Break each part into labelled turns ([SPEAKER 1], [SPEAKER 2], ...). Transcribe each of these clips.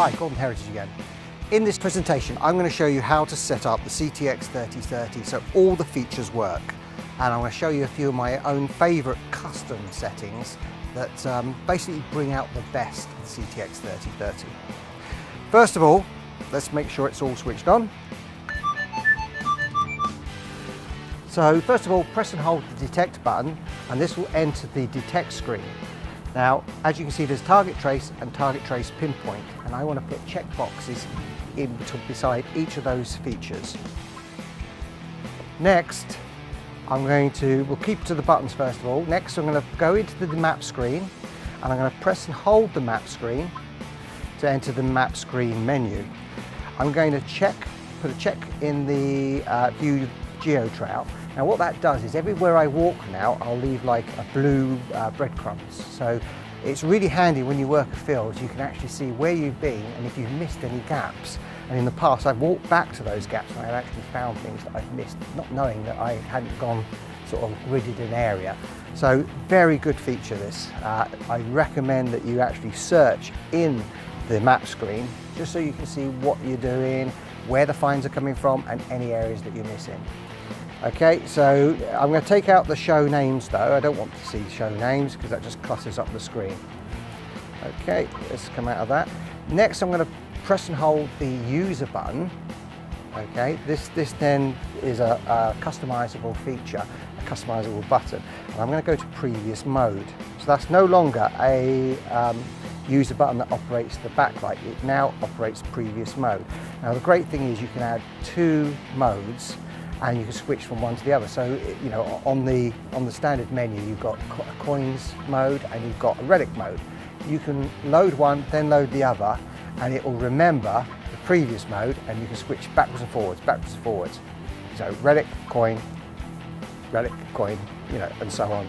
[SPEAKER 1] Hi, Gordon Heritage again. In this presentation, I'm going to show you how to set up the CTX 3030 so all the features work. And I'm going to show you a few of my own favourite custom settings that basically bring out the best of the CTX 3030. First of all, let's make sure it's all switched on. So first of all, press and hold the detect button and this will enter the detect screen. Now, as you can see, there's target trace and target trace pinpoint, and I want to put check boxes beside each of those features. Next, we'll keep to the buttons first of all. Next, I'm going to go into the map screen and I'm going to press and hold the map screen to enter the map screen menu. I'm going to put a check in the view geo trail. Now what that does is everywhere I walk now, I'll leave like a blue breadcrumbs. So it's really handy when you work a field, you can actually see where you've been and if you've missed any gaps. And in the past, I've walked back to those gaps and I've actually found things that I've missed, not knowing that I hadn't gone sort of gridded an area. So very good feature this. I recommend that you actually search in the map screen just so you can see what you're doing, where the finds are coming from and any areas that you're missing. Okay, so I'm going to take out the show names though. I don't want to see show names because that just clutters up the screen. Okay, let's come out of that. Next I'm going to press and hold the user button. Okay, this then is a customizable feature, a customizable button. And I'm going to go to previous mode. So that's no longer a user button that operates the backlight. It now operates previous mode. Now the great thing is you can add two modes and you can switch from one to the other. So, you know, on the standard menu, you've got a coins mode and you've got a relic mode. You can load one, then load the other, and it will remember the previous mode, and you can switch backwards and forwards. So relic, coin, you know, and so on.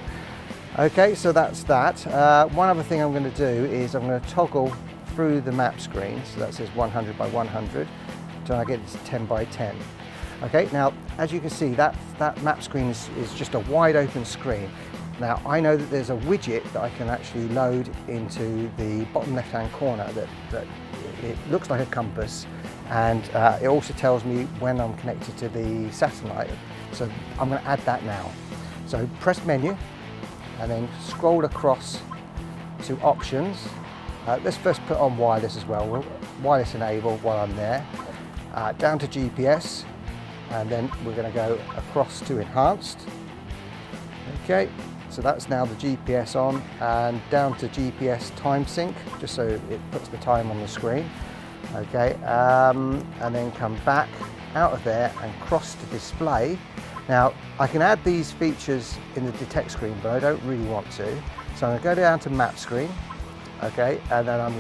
[SPEAKER 1] Okay, so that's that. One other thing I'm going to do is I'm going to toggle through the map screen. So that says 100 by 100 until I get it to 10 by 10. Okay, now as you can see that map screen is just a wide open screen. Now I know that there's a widget that I can actually load into the bottom left hand corner that it looks like a compass, and it also tells me when I'm connected to the satellite. So I'm going to add that now. So press menu and then scroll across to options. Let's first put on wireless as well. Wireless enable while I'm there. Down to GPS. And then we're going to go across to enhanced. Okay, so that's now the GPS on, and down to GPS time sync, just so it puts the time on the screen. Okay, and then come back out of there and cross to display. Now I can add these features in the detect screen, but I don't really want to. So I'm going to go down to map screen. Okay, and then I'm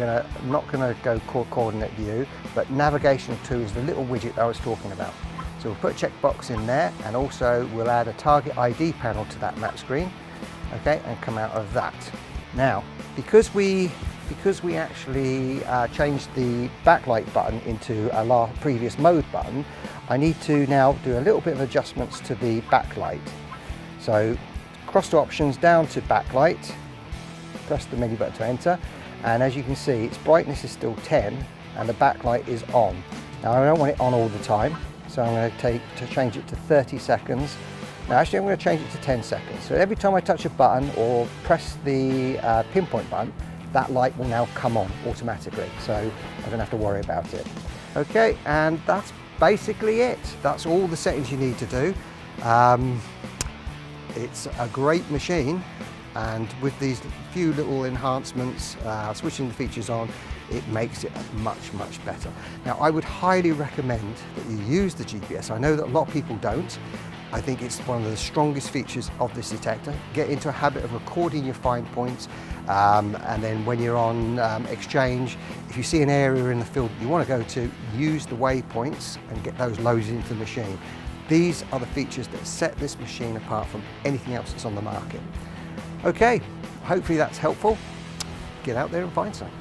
[SPEAKER 1] not going to go coordinate view, but navigation 2 is the little widget that I was talking about. So we'll put a checkbox in there, and also we'll add a target ID panel to that map screen, okay, and come out of that. Now, because we actually changed the backlight button into a previous mode button, I need to now do a little bit of adjustments to the backlight. So cross to options, down to backlight, press the menu button to enter, and as you can see, its brightness is still 10 and the backlight is on. Now I don't want it on all the time. So I'm going to change it to 30 seconds. Now actually I'm going to change it to 10 seconds. So every time I touch a button or press the pinpoint button, that light will now come on automatically. So I don't have to worry about it. Okay, and that's basically it. That's all the settings you need to do. It's a great machine, and with these few little enhancements, switching the features on, it makes it much, much better. Now, I would highly recommend that you use the GPS. I know that a lot of people don't. I think it's one of the strongest features of this detector. Get into a habit of recording your find points, and then when you're on exchange, if you see an area in the field that you want to go to, use the waypoints and get those loaded into the machine. These are the features that set this machine apart from anything else that's on the market. Okay, hopefully that's helpful. Get out there and find some.